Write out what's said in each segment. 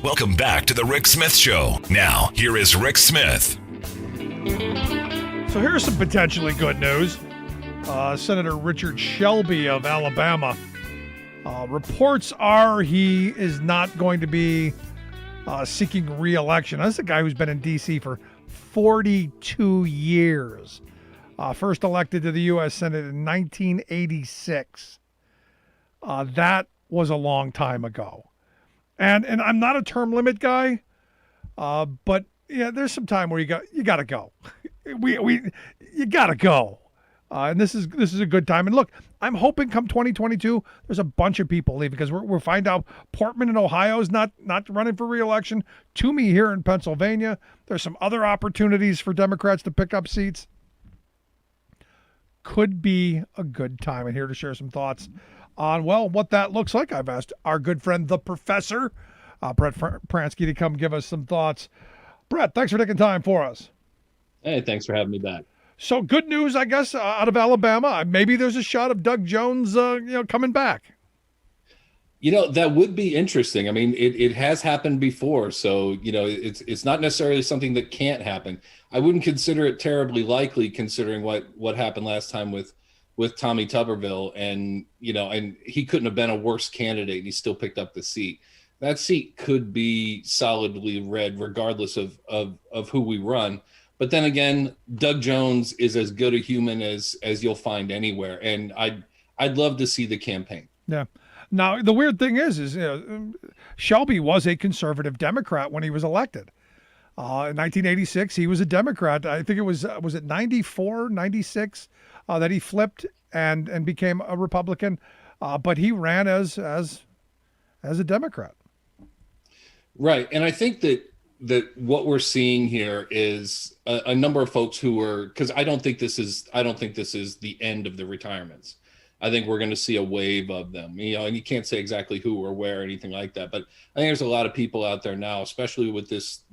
Welcome back to the Rick Smith Show. Now, here is Rick Smith. So here's some potentially good news. Senator Richard Shelby of Alabama. Reports are he is not going to be seeking re-election. That's a guy who's been in D.C. for 42 years. First elected to the U.S. Senate in 1986. That was a long time ago. And I'm not a term limit guy, but yeah, there's some time where you got to go. You got to go. And this is a good time. And look, I'm hoping come 2022, there's a bunch of people leaving because we're finding out Portman in Ohio is not running for re-election. Toomey here in Pennsylvania. There's some other opportunities for Democrats to pick up seats. Could be a good time. And here to share some thoughts on, well, what that looks like, I've asked our good friend, the professor, Brett Pransky, to come give us some thoughts. Brett, thanks for taking time for us. Hey, thanks for having me back. So good news, I guess, out of Alabama. Maybe there's a shot of Doug Jones, coming back. That would be interesting. I mean, it has happened before, so it's not necessarily something that can't happen. I wouldn't consider it terribly likely, considering what happened last time with Tommy Tuberville, and he couldn't have been a worse candidate, and he still picked up the seat. That seat could be solidly red, regardless of who we run. But then again, Doug Jones is as good a human as you'll find anywhere, and I'd love to see the campaign. Yeah. Now the weird thing is Shelby was a conservative Democrat when he was elected. In 1986, he was a Democrat. I think it was it 94, 96 that he flipped and became a Republican, but he ran as a Democrat. Right, and I think that what we're seeing here is a number of folks who are, because I don't think this is the end of the retirements. I think we're going to see a wave of them, and you can't say exactly who or where or anything like that. But I think there's a lot of people out there now, especially with this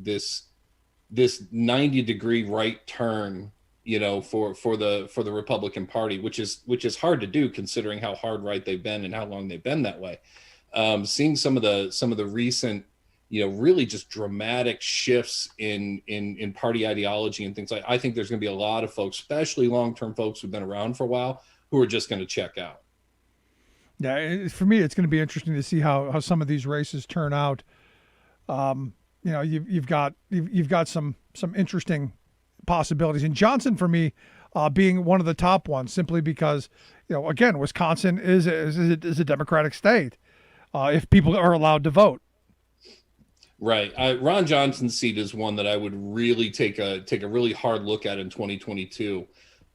90-degree right turn, for the Republican Party, which is hard to do considering how hard right they've been and how long they've been that way. Seeing some of the recent, really just dramatic shifts in party ideology and things like, I think there's going to be a lot of folks, especially long-term folks who've been around for a while, who are just going to check out. Yeah, for me, it's going to be interesting to see how some of these races turn out. You've got some interesting possibilities, and Johnson for me being one of the top ones, simply because again, Wisconsin is a Democratic state if people are allowed to vote. Right. Ron Johnson's seat is one that I would really take a really hard look at in 2022.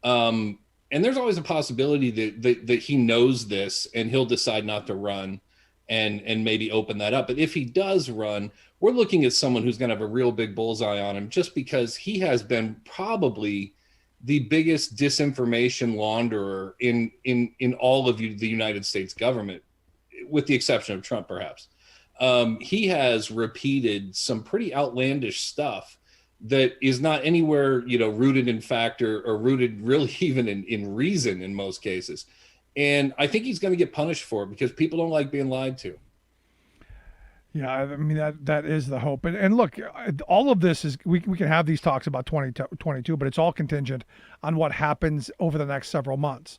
And there's always a possibility that he knows this and he'll decide not to run and maybe open that up. But if he does run, we're looking at someone who's going to have a real big bullseye on him, just because he has been probably the biggest disinformation launderer in all of the United States government, with the exception of Trump, perhaps. He has repeated some pretty outlandish stuff that is not anywhere, rooted in fact or rooted really even in reason in most cases. And I think he's going to get punished for it because people don't like being lied to. Yeah, I mean, that is the hope. And look, all of this is, we can have these talks about 2022, but it's all contingent on what happens over the next several months.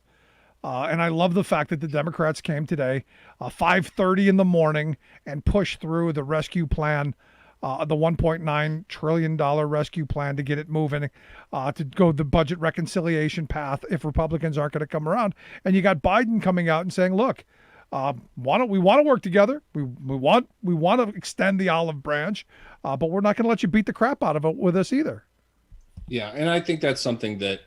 And I love the fact that the Democrats came today, 5:30 in the morning, and pushed through the rescue plan, the $1.9 trillion rescue plan, to get it moving, to go the budget reconciliation path if Republicans aren't going to come around. And you got Biden coming out and saying, look, we want to work together. We want to extend the olive branch, but we're not going to let you beat the crap out of it with us either. Yeah, and I think that's something that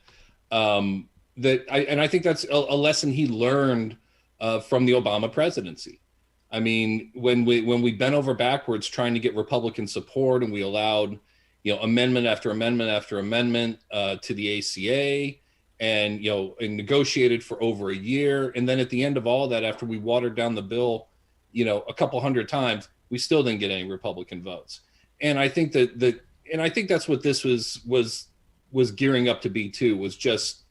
I think that's a lesson he learned from the Obama presidency. I mean, when we bent over backwards trying to get Republican support, and we allowed, amendment after amendment after amendment to the ACA, and and negotiated for over a year, and then at the end of all that, after we watered down the bill, a couple hundred times, we still didn't get any Republican votes. And I think that's what this was gearing up to be too, was just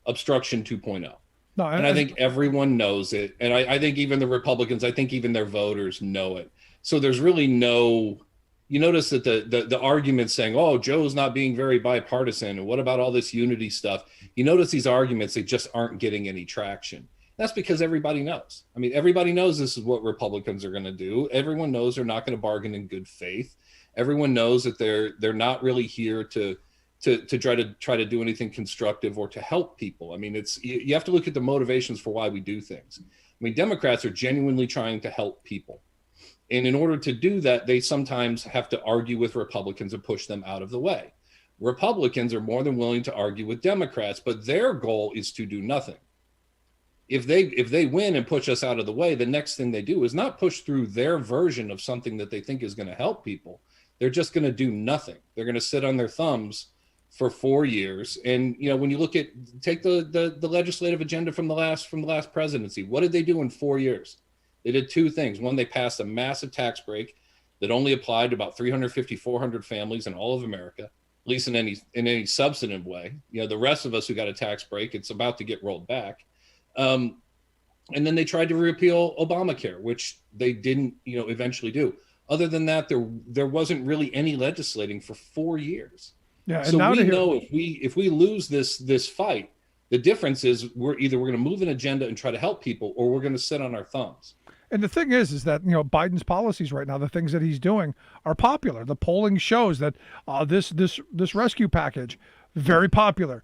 obstruction 2.0. No, And I think everyone knows it. And I think even the Republicans, I think even their voters know it. So there's really no, you notice that the argument saying, oh, Joe's not being very bipartisan, and what about all this unity stuff? You notice these arguments, they just aren't getting any traction. That's because everybody knows. I mean, everybody knows this is what Republicans are going to do. Everyone knows they're not going to bargain in good faith. Everyone knows that they're not really here to try to do anything constructive or to help people. I mean, you have to look at the motivations for why we do things. I mean, Democrats are genuinely trying to help people. And in order to do that, they sometimes have to argue with Republicans and push them out of the way. Republicans are more than willing to argue with Democrats, but their goal is to do nothing. If they win and push us out of the way, the next thing they do is not push through their version of something that they think is going to help people. They're just going to do nothing. They're going to sit on their thumbs for 4 years. And when you take the legislative agenda from the last presidency, what did they do in 4 years? They did two things. One, they passed a massive tax break that only applied to about 350, 400 families in all of America, at least in any substantive way. The rest of us who got a tax break, it's about to get rolled back. And then they tried to repeal Obamacare, which they didn't, eventually do. Other than that, there wasn't really any legislating for 4 years. Yeah, and so now we know if we lose this fight, the difference is we're going to move an agenda and try to help people, or we're going to sit on our thumbs. And the thing is that Biden's policies right now, the things that he's doing, are popular. The polling shows that this rescue package, very popular.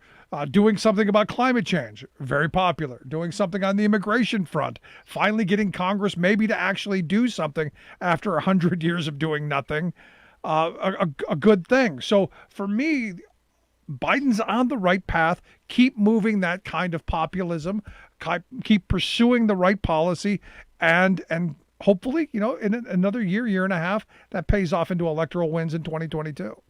Doing something about climate change, very popular. Doing something on the immigration front, finally getting Congress maybe to actually do something after 100 years of doing nothing, a good thing. So for me, Biden's on the right path. Keep moving that kind of populism. Keep pursuing the right policy, and hopefully, in another year and a half, that pays off into electoral wins in 2022.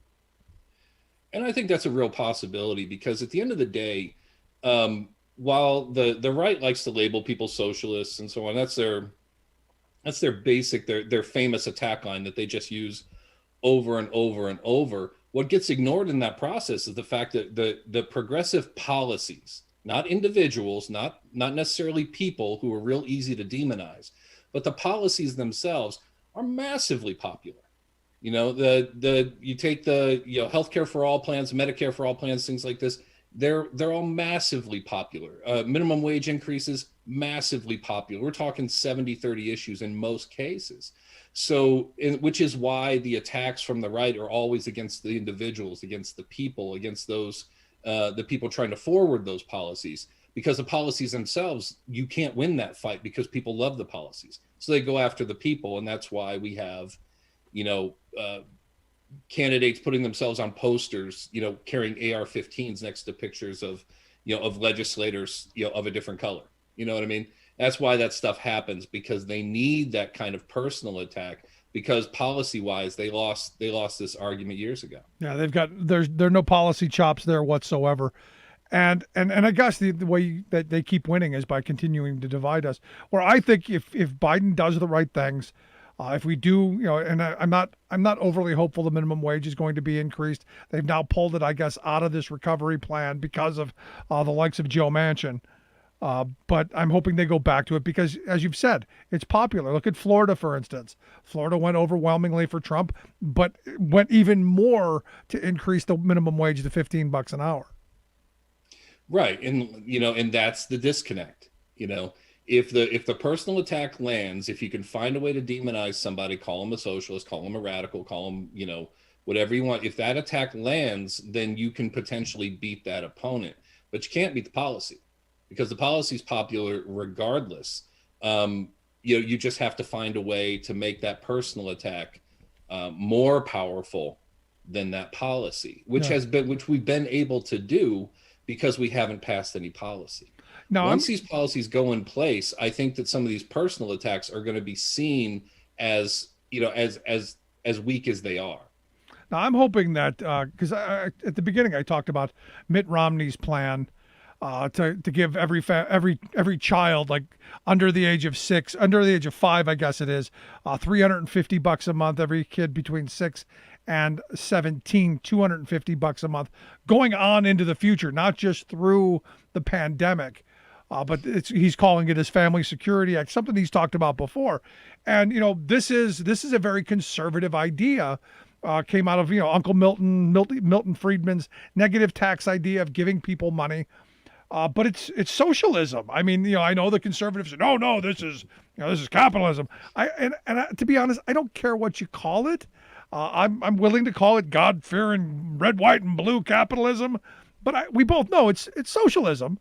And I think that's a real possibility, because at the end of the day, while the right likes to label people socialists and so on, that's their basic, their famous attack line that they just use over and over and over. What gets ignored in that process is the fact that the progressive policies, not individuals, not necessarily people who are real easy to demonize, but the policies themselves are massively popular. You take the healthcare for all plans, Medicare for all plans, things like this. They're all massively popular. Minimum wage increases, massively popular. We're talking 70-30 issues in most cases. So, which is why the attacks from the right are always against the individuals, against the people, against those the people trying to forward those policies. Because the policies themselves, you can't win that fight because people love the policies. So they go after the people, and that's why we have candidates putting themselves on posters, carrying AR-15s next to pictures of legislators, of a different color. You know what I mean? That's why that stuff happens, because they need that kind of personal attack, because policy-wise, they lost this argument years ago. Yeah, there are no policy chops there whatsoever. And I guess the way that they keep winning is by continuing to divide us. Where I think if Biden does the right things, if we do, and I'm not overly hopeful the minimum wage is going to be increased. They've now pulled it, I guess, out of this recovery plan because of the likes of Joe Manchin. But I'm hoping they go back to it because, as you've said, it's popular. Look at Florida, for instance. Florida went overwhelmingly for Trump, but went even more to increase the minimum wage to $15 an hour. Right. And that's the disconnect. If the personal attack lands, if you can find a way to demonize somebody, call them a socialist, call them a radical, call them, whatever you want. If that attack lands, then you can potentially beat that opponent, but you can't beat the policy because the policy is popular regardless. You just have to find a way to make that personal attack more powerful than that policy, which we've been able to do because we haven't passed any policy. Now, once these policies go in place, I think that some of these personal attacks are going to be seen as weak as they are. Now, I'm hoping that because at the beginning I talked about Mitt Romney's plan to give every child like under the age of 5, I guess it is, $350 a month. Every kid between 6 and 17, $250 a month, going on into the future, not just through the pandemic. But he's calling it his Family Security Act, something he's talked about before. And this is a very conservative idea. Came out of Uncle Milton Friedman's negative tax idea of giving people money. But it's socialism. I mean, I know the conservatives say, no, this is capitalism. To be honest, I don't care what you call it. I'm willing to call it God-fearing red, white, and blue capitalism. But we both know it's socialism.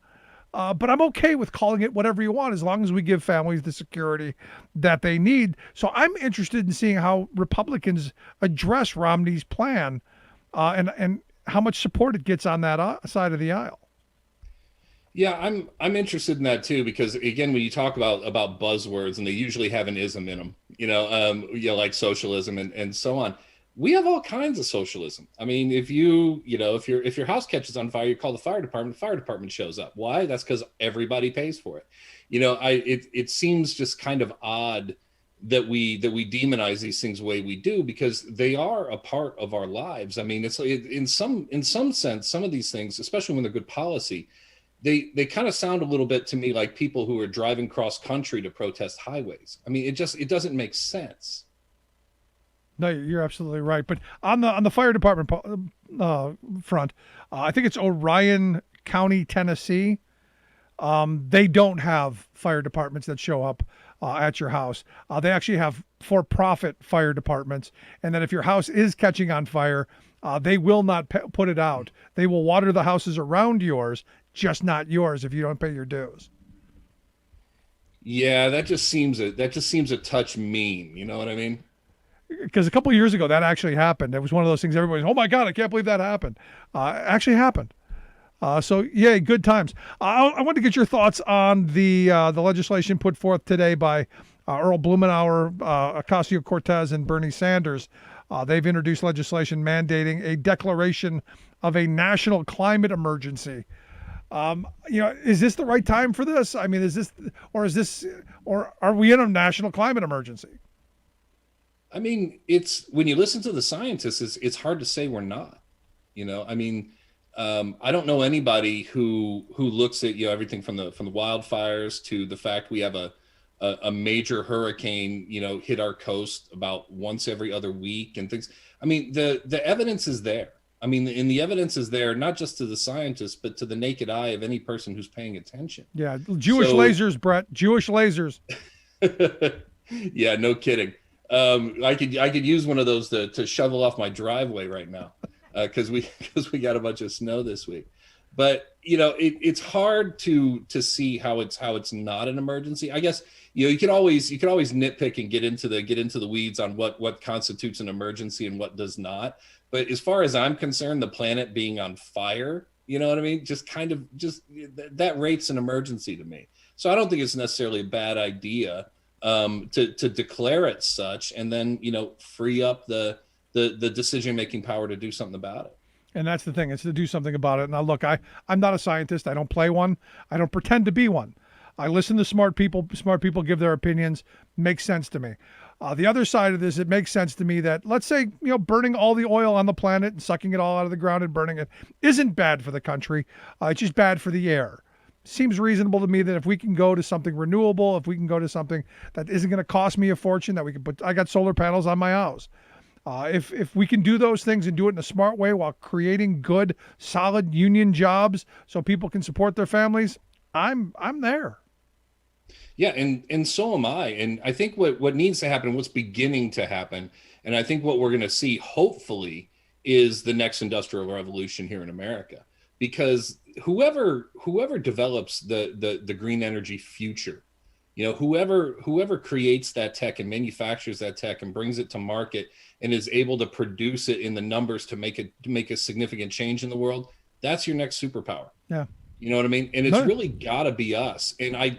But I'm okay with calling it whatever you want as long as we give families the security that they need. So I'm interested in seeing how Republicans address Romney's plan and how much support it gets on that side of the aisle. Yeah, I'm interested in that too, because again, when you talk about buzzwords, and they usually have an ism in them, like socialism and so on. We have all kinds of socialism. I mean, if your house catches on fire, you call the fire department shows up. Why? That's because everybody pays for it. It seems just kind of odd that we demonize these things the way we do, because they are a part of our lives. I mean, it's in some sense, some of these things, especially when they're good policy, they kind of sound a little bit to me like people who are driving cross country to protest highways. I mean, it doesn't make sense. No, you're absolutely right. But on the fire department front, I think it's Orion County, Tennessee. They don't have fire departments that show up at your house. They actually have for-profit fire departments, and then if your house is catching on fire, they will not put it out. They will water the houses around yours, just not yours if you don't pay your dues. Yeah, that just seems a touch mean. You know what I mean? Because a couple of years ago that actually happened. It was one of those things everybody's, oh my God, I can't believe that happened. It actually happened. So yeah, good times. I want to get your thoughts on the legislation put forth today by Earl Blumenauer, Ocasio-Cortez, and Bernie Sanders. They've introduced legislation mandating a declaration of a national climate emergency. Is this the right time for this? I mean, or are we in a national climate emergency? I mean, it's when you listen to the scientists, it's hard to say we're not. I mean, I don't know anybody who looks at everything from the wildfires to the fact we have a major hurricane hit our coast about once every other week and things. I mean, the evidence is there. I mean, and the evidence is there not just to the sescientists, but to the naked eye of any person who's paying attention. Yeah, Jewish lasers, Brett. Jewish lasers. Yeah, no kidding. I could use one of those to shovel off my driveway right now, because we got a bunch of snow this week. But it's hard to see how it's not an emergency. I guess you could always nitpick and get into the weeds on what constitutes an emergency and what does not. But as far as I'm concerned, the planet being on fire, you know what I mean? Just that rates an emergency to me. So I don't think it's necessarily a bad idea to declare it such, and then free up the decision-making power to do something about it. And that's the thing, it's to do something about it. Now look, I'm not a scientist. I don't play one. I don't pretend to be one. I listen to smart people. Smart people give their opinions. Makes sense to me. The other side of this, it makes sense to me that, let's say, burning all the oil on the planet and sucking it all out of the ground and burning it isn't bad for the country. It's just bad for the air. Seems reasonable to me that if we can go to something renewable, if we can go to something that isn't going to cost me a fortune, that we can put, I got solar panels on my house. If we can do those things and do it in a smart way while creating good, solid union jobs so people can support their families, I'm there. Yeah, and so am I. And I think what needs to happen, what's beginning to happen, and I think what we're going to see, hopefully, is the next industrial revolution here in America. Because whoever develops the green energy future, whoever creates that tech and manufactures that tech and brings it to market and is able to produce it in the numbers to make a significant change in the world, that's your next superpower. Yeah. You know what I mean? And it's really got to be us. And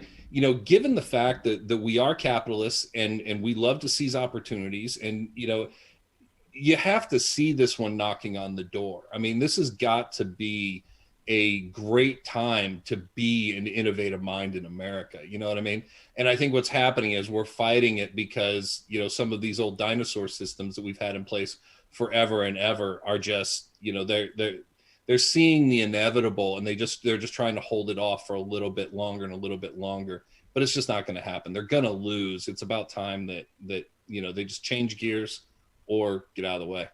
given the fact that we are capitalists and we love to seize opportunities, and you have to see this one knocking on the door. I mean, this has got to be a great time to be an innovative mind in America. You know what I mean? And I think what's happening is we're fighting it because, some of these old dinosaur systems that we've had in place forever and ever are just, they're seeing the inevitable, and they're just trying to hold it off for a little bit longer and a little bit longer. But it's just not going to happen. They're going to lose. It's about time that they just change gears or get out of the way.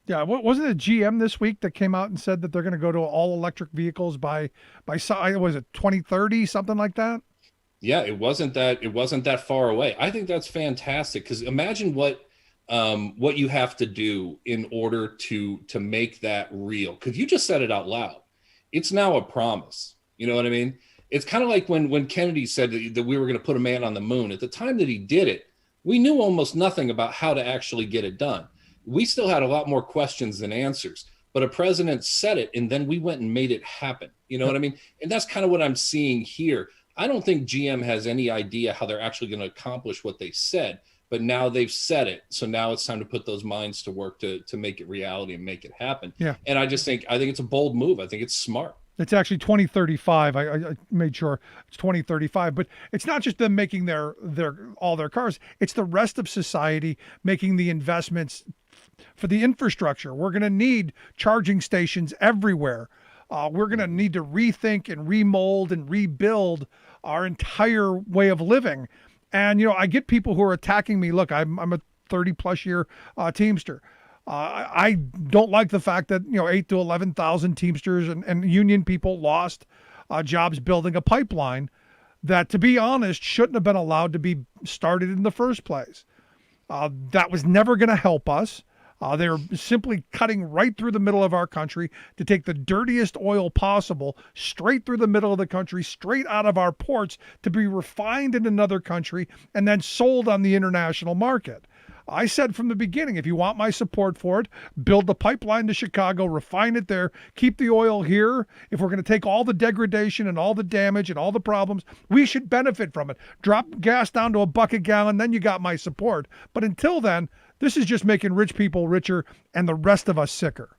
Yeah, wasn't it GM this week that came out and said that they're going to go to all electric vehicles by was it 2030, something like that? Yeah, it wasn't that far away. I think that's fantastic, because imagine what you have to do in order to make that real. Because you just said it out loud. It's now a promise. You know what I mean? It's kind of like when Kennedy said that we were going to put a man on the moon. At the time that he did it, we knew almost nothing about how to actually get it done. We still had a lot more questions than answers, but a president said it, and then we went and made it happen. You know what I mean? And that's kind of what I'm seeing here. I don't think GM has any idea how they're actually going to accomplish what they said, but now they've said it. So now it's time to put those minds to work to make it reality and make it happen. Yeah. And I think it's a bold move. I think it's smart. It's actually 2035. I made sure it's 2035, but it's not just them making all their cars. It's the rest of society making the investments for the infrastructure. We're going to need charging stations everywhere. We're going to need to rethink and remold and rebuild our entire way of living. And, I get people who are attacking me. Look, I'm a 30 plus year Teamster. I don't like the fact that 8 to 11,000 Teamsters and union people lost jobs building a pipeline that, to be honest, shouldn't have been allowed to be started in the first place. That was never going to help us. They're simply cutting right through the middle of our country to take the dirtiest oil possible straight through the middle of the country, straight out of our ports, to be refined in another country and then sold on the international market. I said from the beginning, if you want my support for it, build the pipeline to Chicago, refine it there, keep the oil here. If we're going to take all the degradation and all the damage and all the problems, we should benefit from it. Drop gas down to $1 a gallon, then you got my support. But until then, this is just making rich people richer and the rest of us sicker.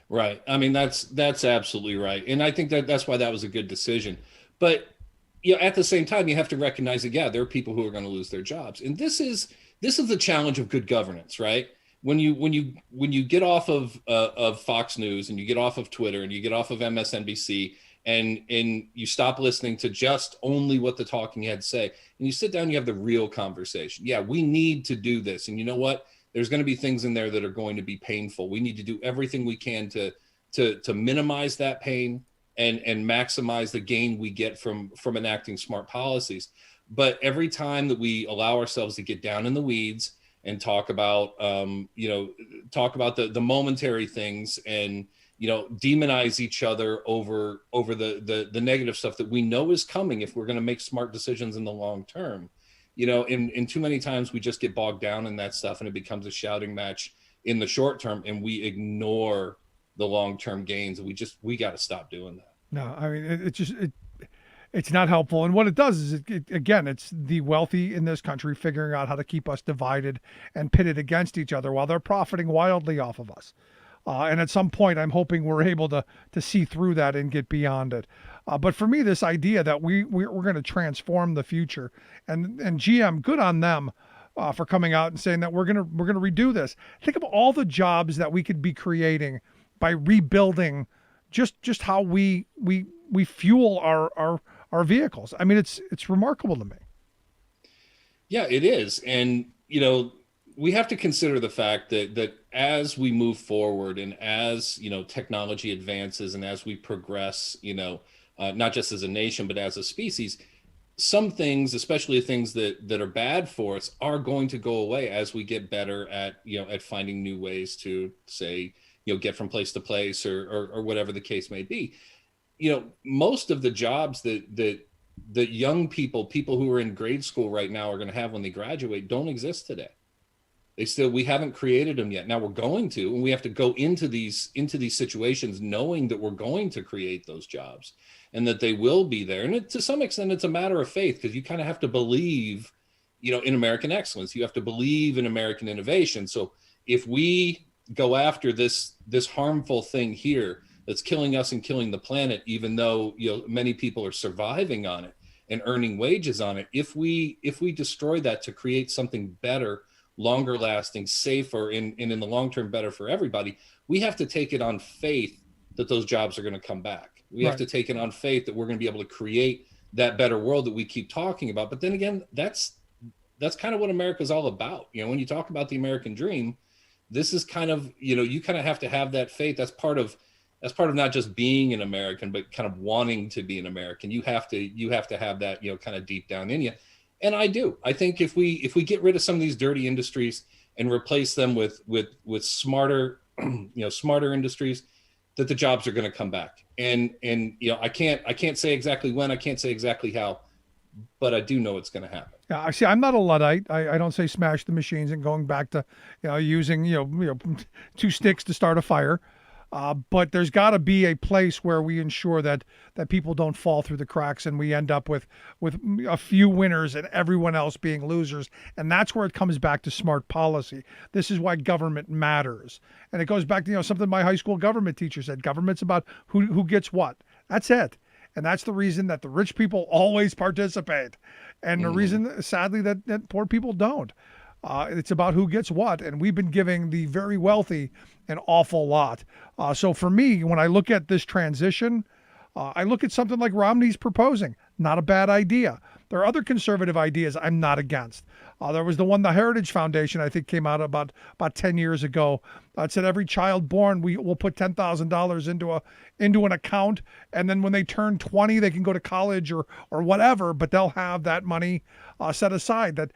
Right. I mean, that's absolutely right. And I think that's why that was a good decision. But at the same time, you have to recognize that, there are people who are going to lose their jobs. And this is the challenge of good governance, right? When you get off of Fox News, and you get off of Twitter, and you get off of MSNBC, and you stop listening to just only what the talking heads say, and you sit down, you have the real conversation. Yeah, we need to do this. And you know what? There's going to be things in there that are going to be painful. We need to do everything we can to minimize that pain and maximize the gain we get from enacting smart policies. But every time that we allow ourselves to get down in the weeds and talk about the momentary things, and demonize each other over the negative stuff that we know is coming if we're going to make smart decisions in the long term, in too many times we just get bogged down in that stuff, and it becomes a shouting match in the short term, and we ignore the long-term gains. We got to stop doing that. No, I mean, it's not helpful. And what it does is, it's the wealthy in this country figuring out how to keep us divided and pitted against each other while they're profiting wildly off of us. And at some point, I'm hoping we're able to see through that and get beyond it. But for me, this idea that we're going to transform the future, and GM, good on them for coming out and saying that we're going to redo this. Think of all the jobs that we could be creating by rebuilding just how we fuel our vehicles. I mean, it's remarkable to me. Yeah, it is. And, we have to consider the fact that as we move forward, and as, technology advances, and as we progress, not just as a nation, but as a species, some things, especially things that are bad for us, are going to go away as we get better at finding new ways to, say, get from place to place, or whatever the case may be. Most of the jobs that young people who are in grade school right now are going to have when they graduate don't exist today. We haven't created them yet. Now we're going to, and we have to go into these situations knowing that we're going to create those jobs and that they will be there. And to some extent, it's a matter of faith, because you kind of have to believe, in American excellence. You have to believe in American innovation. So if we go after this harmful thing here that's killing us and killing the planet, even though many people are surviving on it and earning wages on it, if we destroy that to create something better, longer lasting, safer, and in the long term better for everybody, we have to take it on faith that those jobs are going to come back. We have Right. to take it on faith that we're going to be able to create that better world that we keep talking about. But then again, that's kind of what America's all about. When you talk about the American dream, this is kind of, you kind of have to have that faith. That's part of not just being an American, but kind of wanting to be an American. You have to have that, kind of deep down in you. And I do. I think if we get rid of some of these dirty industries and replace them with smarter, smarter industries, that the jobs are going to come back. And I can't say exactly when, I can't say exactly how, but I do know it's going to happen. Yeah, see, I'm not a Luddite. I don't say smash the machines and going back to, using, two sticks to start a fire. But there's got to be a place where we ensure that people don't fall through the cracks and we end up with a few winners and everyone else being losers. And that's where it comes back to smart policy. This is why government matters. And it goes back to, something my high school government teacher said: government's about who gets what. That's it. And that's the reason that the rich people always participate. And the reason, sadly, that poor people don't. It's about who gets what. And we've been giving the very wealthy an awful lot. So for me, when I look at this transition, I look at something like Romney's proposing. Not a bad idea. There are other conservative ideas I'm not against. There was the Heritage Foundation, I think, came out about 10 years ago. It said every child born, we will put $10,000 into an account, and then when they turn 20, they can go to college or whatever, but they'll have that money set aside. That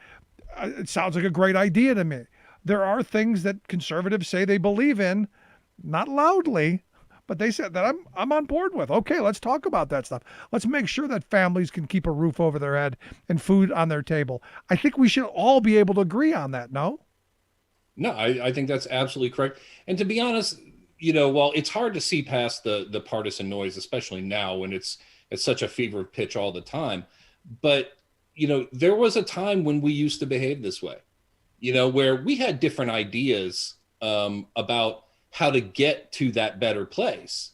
it sounds like a great idea to me. There are things that conservatives say they believe in, not loudly, but they said that I'm on board with. Okay, let's talk about that stuff. Let's make sure that families can keep a roof over their head and food on their table. I think we should all be able to agree on that, no? No, I think that's absolutely correct. And to be honest, while it's hard to see past the partisan noise, especially now when it's such a fever pitch all the time. But, there was a time when we used to behave this way, where we had different ideas about how to get to that better place,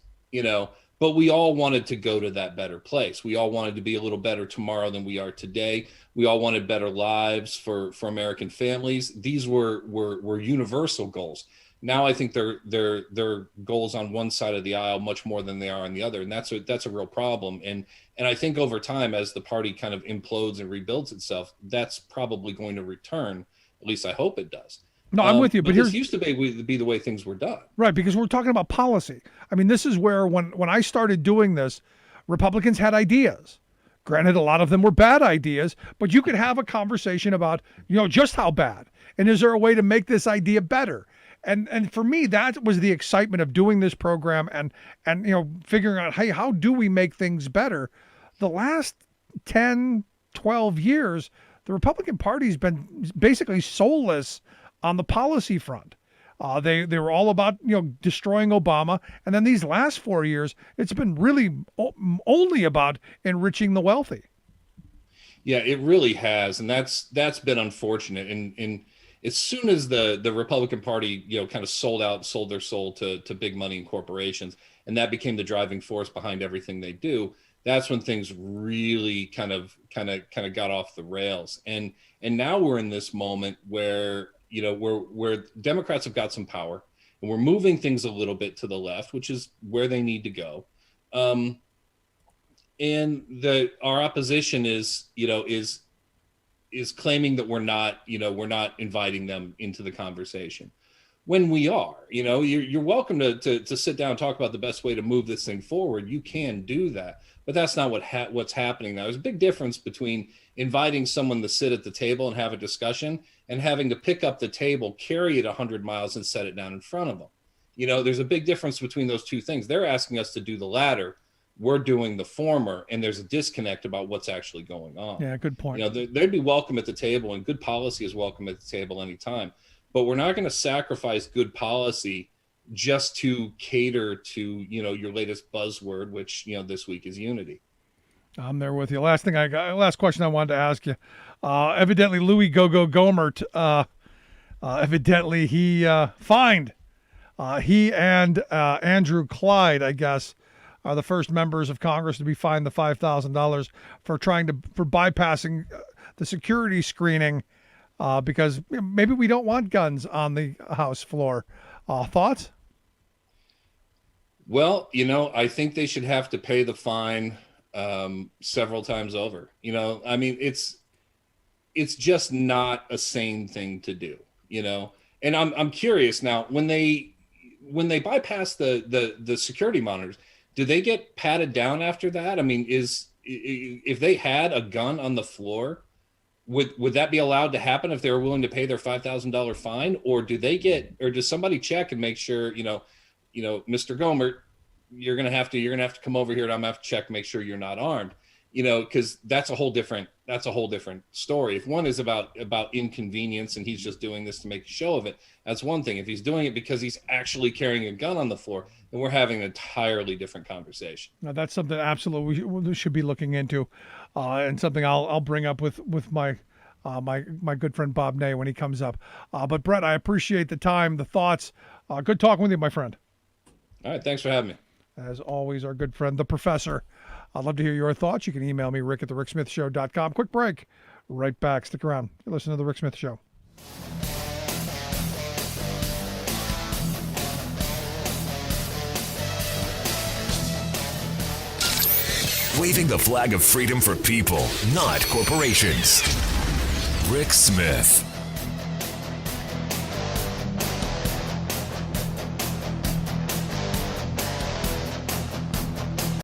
but we all wanted to go to that better place. We all wanted to be a little better tomorrow than we are today. We all wanted better lives for American families. These were universal goals. Now I think they're goals on one side of the aisle much more than they are on the other. And that's a real problem. And I think over time, as the party kind of implodes and rebuilds itself, that's probably going to return. At least I hope it does. No, I'm with you, but this used to be the way things were done. Right, because we're talking about policy. I mean, this is where when I started doing this, Republicans had ideas. Granted, a lot of them were bad ideas, but you could have a conversation about, just how bad. And is there a way to make this idea better? And for me, that was the excitement of doing this program and figuring out, hey, how do we make things better? The last 10, 12 years, the Republican Party's been basically soulless on the policy front. They were all about, destroying Obama. And then these last 4 years, it's been really only about enriching the wealthy. Yeah, it really has. And that's been unfortunate. And as soon as the Republican Party, kind of sold their soul to big money and corporations, and that became the driving force behind everything they do, that's when things really kind of got off the rails. And now we're in this moment where, where Democrats have got some power and we're moving things a little bit to the left, which is where they need to go. And our opposition is claiming that we're not inviting them into the conversation, when we are. You're welcome to sit down and talk about the best way to move this thing forward. You can do that, but that's not what's happening now. There's a big difference between inviting someone to sit at the table and have a discussion and having to pick up the table, carry it 100 miles and set it down in front of them. There's a big difference between those two things. They're asking us to do the latter. We're doing the former, and there's a disconnect about what's actually going on. Yeah, good point. They'd be welcome at the table, and good policy is welcome at the table anytime. But we're not going to sacrifice good policy just to cater to, your latest buzzword, which, this week is unity. I'm there with you. Last question I wanted to ask you. Evidently, Louis Gohmert, evidently he fined. He and Andrew Clyde, I guess, are the first members of Congress to be fined the $5,000 for bypassing the security screening because maybe we don't want guns on the House floor. Thoughts? Well, I think they should have to pay the fine several times over. I mean, it's just not a sane thing to do. And I'm curious now, when they bypass the security monitors, do they get patted down after that? I mean, if they had a gun on the floor, would that be allowed to happen if they were willing to pay their $5,000 fine, or does somebody check and make sure, Mr. Gohmert, you're gonna have to come over here and I'm gonna have to check, make sure you're not armed, because that's a whole different story. If one is about inconvenience and he's just doing this to make a show of it, that's one thing. If he's doing it because he's actually carrying a gun on the floor, then we're having an entirely different conversation. Now, that's something absolutely we should be looking into, and something I'll bring up with my my good friend Bob Ney when he comes up. But Brett, I appreciate the time, the thoughts. Good talking with you, my friend. All right, thanks for having me. As always, our good friend, the professor. I'd love to hear your thoughts. You can email me, rick@thericksmithshow.com. Quick break. Right back. Stick around. You're listening to The Rick Smith Show. Waving the flag of freedom for people, not corporations. Rick Smith.